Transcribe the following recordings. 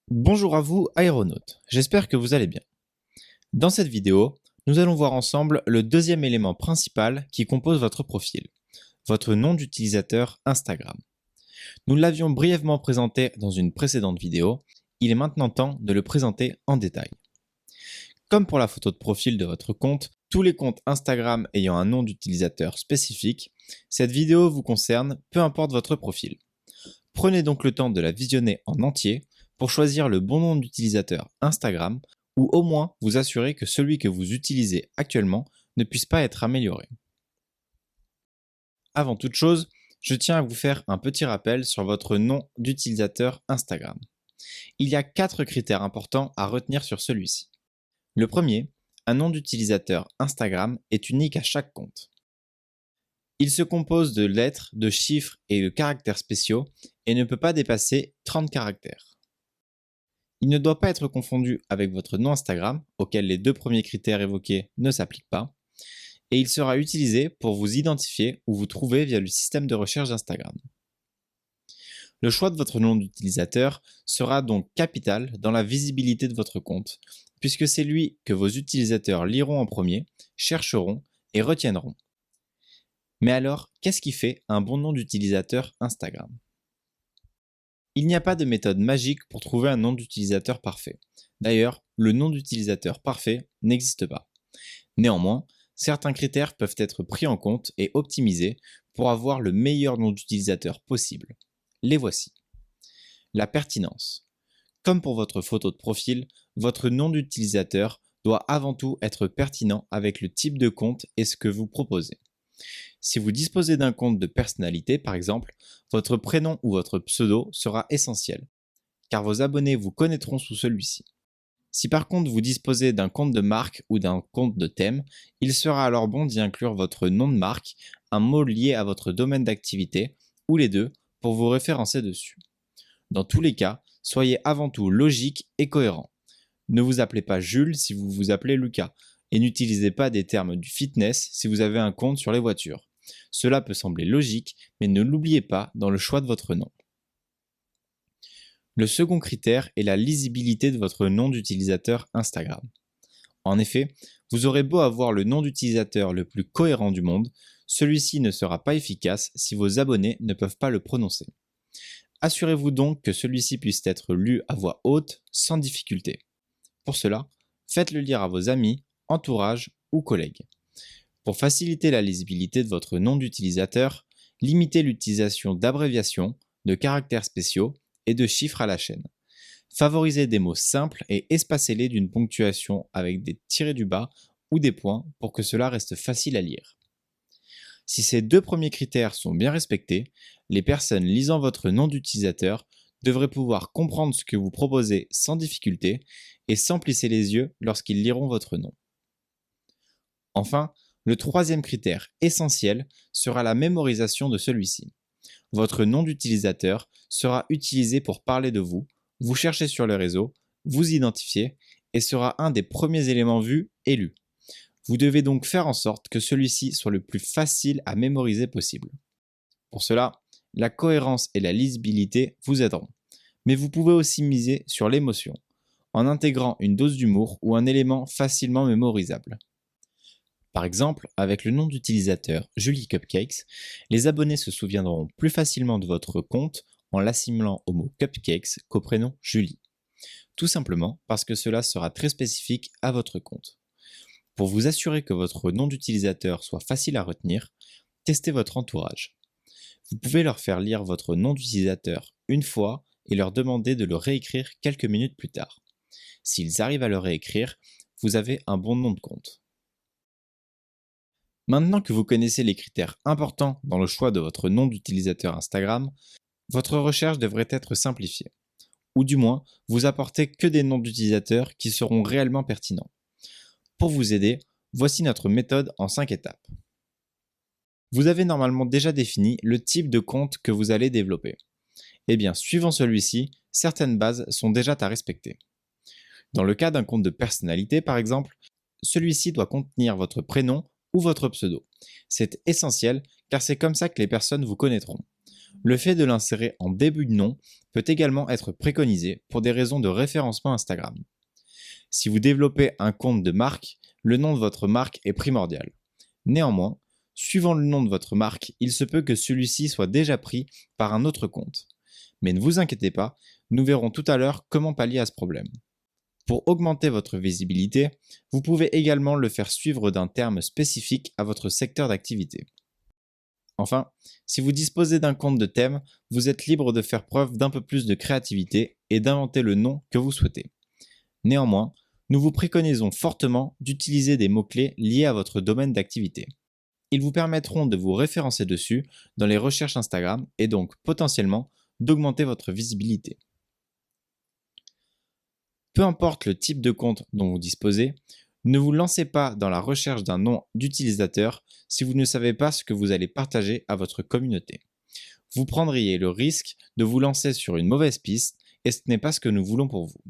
Bonjour à vous, aéronautes, j'espère que vous allez bien. Dans cette vidéo, nous allons voir ensemble le deuxième élément principal qui compose votre profil, votre nom d'utilisateur Instagram. Nous l'avions brièvement présenté dans une précédente vidéo, il est maintenant temps de le présenter en détail. Comme pour la photo de profil de votre compte, tous les comptes Instagram ayant un nom d'utilisateur spécifique, cette vidéo vous concerne, peu importe votre profil. Prenez donc le temps de la visionner en entier pour choisir le bon nom d'utilisateur Instagram ou au moins vous assurer que celui que vous utilisez actuellement ne puisse pas être amélioré. Avant toute chose, je tiens à vous faire un petit rappel sur votre nom d'utilisateur Instagram. Il y a 4 critères importants à retenir sur celui-ci. Le premier, un nom d'utilisateur Instagram est unique à chaque compte. Il se compose de lettres, de chiffres et de caractères spéciaux et ne peut pas dépasser 30 caractères. Il ne doit pas être confondu avec votre nom Instagram, auquel les 2 premiers critères évoqués ne s'appliquent pas, et il sera utilisé pour vous identifier ou vous trouver via le système de recherche d'Instagram. Le choix de votre nom d'utilisateur sera donc capital dans la visibilité de votre compte, puisque c'est lui que vos utilisateurs liront en premier, chercheront et retiendront. Mais alors, qu'est-ce qui fait un bon nom d'utilisateur Instagram ? Il n'y a pas de méthode magique pour trouver un nom d'utilisateur parfait. D'ailleurs, le nom d'utilisateur parfait n'existe pas. Néanmoins, certains critères peuvent être pris en compte et optimisés pour avoir le meilleur nom d'utilisateur possible. Les voici. La pertinence. Comme pour votre photo de profil, votre nom d'utilisateur doit avant tout être pertinent avec le type de compte et ce que vous proposez. Si vous disposez d'un compte de personnalité, par exemple, votre prénom ou votre pseudo sera essentiel, car vos abonnés vous connaîtront sous celui-ci. Si par contre vous disposez d'un compte de marque ou d'un compte de thème, il sera alors bon d'y inclure votre nom de marque, un mot lié à votre domaine d'activité, ou les deux, pour vous référencer dessus. Dans tous les cas, soyez avant tout logique et cohérent. Ne vous appelez pas Jules si vous vous appelez Lucas, et n'utilisez pas des termes du fitness si vous avez un compte sur les voitures. Cela peut sembler logique, mais ne l'oubliez pas dans le choix de votre nom. Le second critère est la lisibilité de votre nom d'utilisateur Instagram. En effet, vous aurez beau avoir le nom d'utilisateur le plus cohérent du monde, celui-ci ne sera pas efficace si vos abonnés ne peuvent pas le prononcer. Assurez-vous donc que celui-ci puisse être lu à voix haute sans difficulté. Pour cela, faites-le lire à vos amis, entourage ou collègues. Pour faciliter la lisibilité de votre nom d'utilisateur, limitez l'utilisation d'abréviations, de caractères spéciaux et de chiffres à la chaîne. Favorisez des mots simples et espacez-les d'une ponctuation avec des tirets du bas ou des points pour que cela reste facile à lire. Si ces 2 premiers critères sont bien respectés, les personnes lisant votre nom d'utilisateur devraient pouvoir comprendre ce que vous proposez sans difficulté et sans plisser les yeux lorsqu'ils liront votre nom. Enfin, le troisième critère essentiel sera la mémorisation de celui-ci. Votre nom d'utilisateur sera utilisé pour parler de vous, vous chercher sur le réseau, vous identifier et sera un des premiers éléments vus et lus. Vous devez donc faire en sorte que celui-ci soit le plus facile à mémoriser possible. Pour cela, la cohérence et la lisibilité vous aideront. Mais vous pouvez aussi miser sur l'émotion, en intégrant une dose d'humour ou un élément facilement mémorisable. Par exemple, avec le nom d'utilisateur Julie Cupcakes, les abonnés se souviendront plus facilement de votre compte en l'assimilant au mot Cupcakes qu'au prénom Julie. Tout simplement parce que cela sera très spécifique à votre compte. Pour vous assurer que votre nom d'utilisateur soit facile à retenir, testez votre entourage. Vous pouvez leur faire lire votre nom d'utilisateur une fois et leur demander de le réécrire quelques minutes plus tard. S'ils arrivent à le réécrire, vous avez un bon nom de compte. Maintenant que vous connaissez les critères importants dans le choix de votre nom d'utilisateur Instagram, votre recherche devrait être simplifiée. Ou du moins, vous apportez que des noms d'utilisateurs qui seront réellement pertinents. Pour vous aider, voici notre méthode en 5 étapes. Vous avez normalement déjà défini le type de compte que vous allez développer. Eh bien, suivant celui-ci, certaines bases sont déjà à respecter. Dans le cas d'un compte de personnalité, par exemple, celui-ci doit contenir votre prénom ou votre pseudo. C'est essentiel car c'est comme ça que les personnes vous connaîtront. Le fait de l'insérer en début de nom peut également être préconisé pour des raisons de référencement Instagram. Si vous développez un compte de marque, le nom de votre marque est primordial. Néanmoins, suivant le nom de votre marque, il se peut que celui-ci soit déjà pris par un autre compte. Mais ne vous inquiétez pas, nous verrons tout à l'heure comment pallier à ce problème. Pour augmenter votre visibilité, vous pouvez également le faire suivre d'un terme spécifique à votre secteur d'activité. Enfin, si vous disposez d'un compte de thème, vous êtes libre de faire preuve d'un peu plus de créativité et d'inventer le nom que vous souhaitez. Néanmoins, nous vous préconisons fortement d'utiliser des mots-clés liés à votre domaine d'activité. Ils vous permettront de vous référencer dessus dans les recherches Instagram et donc potentiellement d'augmenter votre visibilité. Peu importe le type de compte dont vous disposez, ne vous lancez pas dans la recherche d'un nom d'utilisateur si vous ne savez pas ce que vous allez partager à votre communauté. Vous prendriez le risque de vous lancer sur une mauvaise piste et ce n'est pas ce que nous voulons pour vous.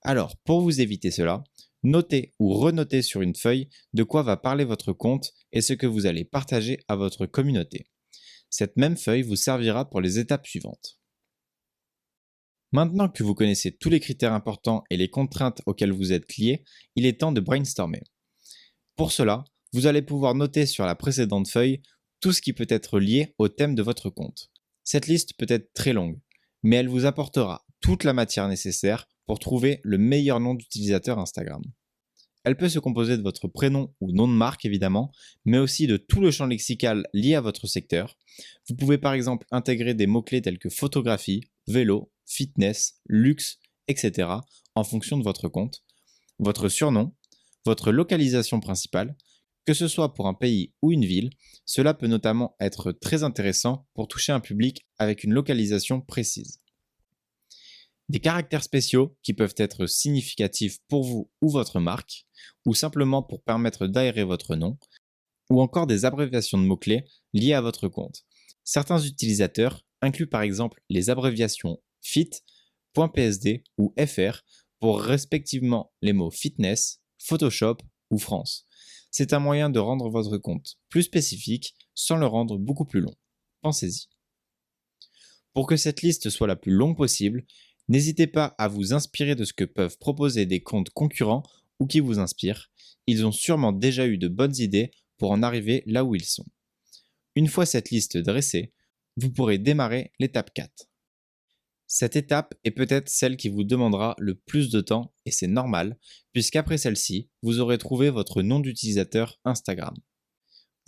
Alors, pour vous éviter cela, notez ou renotez sur une feuille de quoi va parler votre compte et ce que vous allez partager à votre communauté. Cette même feuille vous servira pour les étapes suivantes. Maintenant que vous connaissez tous les critères importants et les contraintes auxquelles vous êtes liés, il est temps de brainstormer. Pour cela, vous allez pouvoir noter sur la précédente feuille tout ce qui peut être lié au thème de votre compte. Cette liste peut être très longue, mais elle vous apportera toute la matière nécessaire pour trouver le meilleur nom d'utilisateur Instagram. Elle peut se composer de votre prénom ou nom de marque évidemment, mais aussi de tout le champ lexical lié à votre secteur. Vous pouvez par exemple intégrer des mots-clés tels que photographie, vélo, fitness, luxe, etc. en fonction de votre compte, votre surnom, votre localisation principale, que ce soit pour un pays ou une ville. Cela peut notamment être très intéressant pour toucher un public avec une localisation précise. Des caractères spéciaux qui peuvent être significatifs pour vous ou votre marque, ou simplement pour permettre d'aérer votre nom, ou encore des abréviations de mots-clés liées à votre compte. Certains utilisateurs incluent par exemple les abréviations FIT, .psd ou FR pour respectivement les mots fitness, Photoshop ou France. C'est un moyen de rendre votre compte plus spécifique sans le rendre beaucoup plus long. Pensez-y. Pour que cette liste soit la plus longue possible, n'hésitez pas à vous inspirer de ce que peuvent proposer des comptes concurrents ou qui vous inspirent. Ils ont sûrement déjà eu de bonnes idées pour en arriver là où ils sont. Une fois cette liste dressée, vous pourrez démarrer l'étape 4. Cette étape est peut-être celle qui vous demandera le plus de temps et c'est normal, puisqu'après celle-ci, vous aurez trouvé votre nom d'utilisateur Instagram.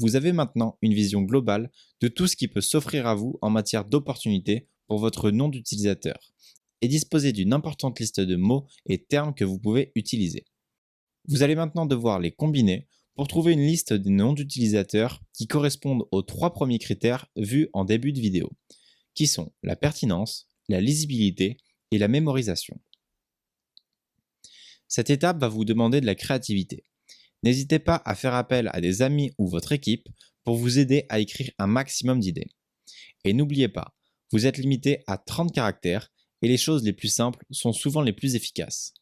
Vous avez maintenant une vision globale de tout ce qui peut s'offrir à vous en matière d'opportunités pour votre nom d'utilisateur et disposer d'une importante liste de mots et termes que vous pouvez utiliser. Vous allez maintenant devoir les combiner pour trouver une liste des noms d'utilisateurs qui correspondent aux 3 premiers critères vus en début de vidéo, qui sont la pertinence, la lisibilité et la mémorisation. Cette étape va vous demander de la créativité. N'hésitez pas à faire appel à des amis ou votre équipe pour vous aider à écrire un maximum d'idées. Et n'oubliez pas, vous êtes limité à 30 caractères et les choses les plus simples sont souvent les plus efficaces.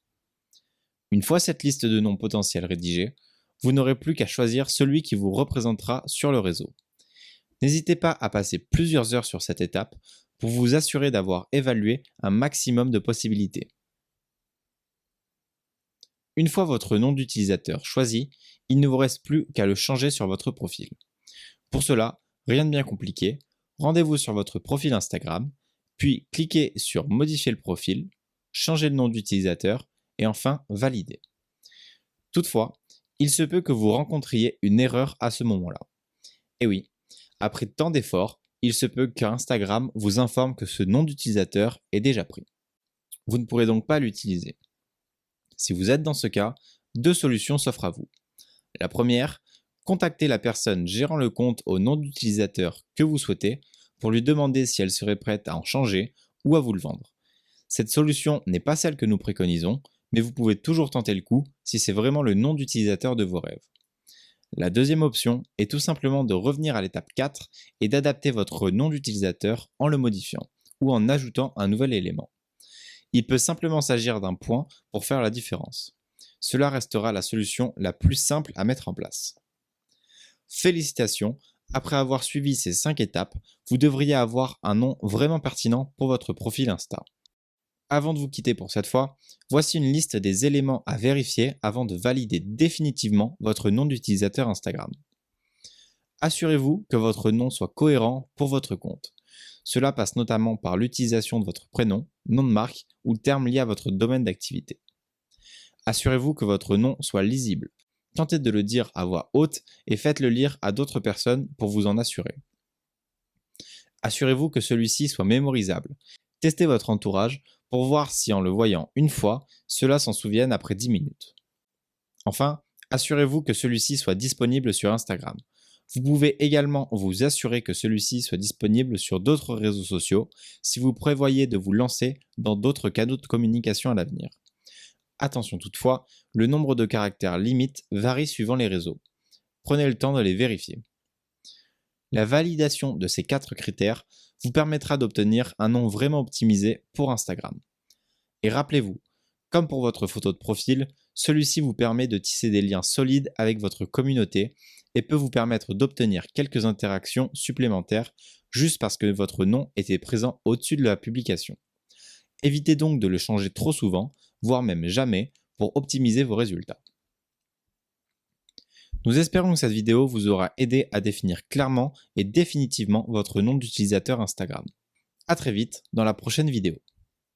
Une fois cette liste de noms potentiels rédigée, vous n'aurez plus qu'à choisir celui qui vous représentera sur le réseau. N'hésitez pas à passer plusieurs heures sur cette étape pour vous assurer d'avoir évalué un maximum de possibilités. Une fois votre nom d'utilisateur choisi, il ne vous reste plus qu'à le changer sur votre profil. Pour cela, rien de bien compliqué, rendez-vous sur votre profil Instagram, puis cliquez sur Modifier le profil, changer le nom d'utilisateur et enfin Valider. Toutefois, il se peut que vous rencontriez une erreur à ce moment-là. Et oui, après tant d'efforts, il se peut qu'Instagram vous informe que ce nom d'utilisateur est déjà pris. Vous ne pourrez donc pas l'utiliser. Si vous êtes dans ce cas, 2 solutions s'offrent à vous. La première, contactez la personne gérant le compte au nom d'utilisateur que vous souhaitez pour lui demander si elle serait prête à en changer ou à vous le vendre. Cette solution n'est pas celle que nous préconisons, mais vous pouvez toujours tenter le coup si c'est vraiment le nom d'utilisateur de vos rêves. La deuxième option est tout simplement de revenir à l'étape 4 et d'adapter votre nom d'utilisateur en le modifiant ou en ajoutant un nouvel élément. Il peut simplement s'agir d'un point pour faire la différence. Cela restera la solution la plus simple à mettre en place. Félicitations, Après avoir suivi ces 5 étapes, vous devriez avoir un nom vraiment pertinent pour votre profil Insta. Avant de vous quitter pour cette fois, voici une liste des éléments à vérifier avant de valider définitivement votre nom d'utilisateur Instagram. Assurez-vous que votre nom soit cohérent pour votre compte. Cela passe notamment par l'utilisation de votre prénom, nom de marque ou terme lié à votre domaine d'activité. Assurez-vous que votre nom soit lisible. Tentez de le dire à voix haute et faites-le lire à d'autres personnes pour vous en assurer. Assurez-vous que celui-ci soit mémorisable. Testez votre entourage pour voir si en le voyant une fois, cela s'en souvienne après 10 minutes. Enfin, assurez-vous que celui-ci soit disponible sur Instagram. Vous pouvez également vous assurer que celui-ci soit disponible sur d'autres réseaux sociaux si vous prévoyez de vous lancer dans d'autres canaux de communication à l'avenir. Attention toutefois, le nombre de caractères limite varie suivant les réseaux. Prenez le temps de les vérifier. La validation de ces 4 critères vous permettra d'obtenir un nom vraiment optimisé pour Instagram. Et rappelez-vous, comme pour votre photo de profil, celui-ci vous permet de tisser des liens solides avec votre communauté et peut vous permettre d'obtenir quelques interactions supplémentaires juste parce que votre nom était présent au-dessus de la publication. Évitez donc de le changer trop souvent, voire même jamais, pour optimiser vos résultats. Nous espérons que cette vidéo vous aura aidé à définir clairement et définitivement votre nom d'utilisateur Instagram. À très vite dans la prochaine vidéo.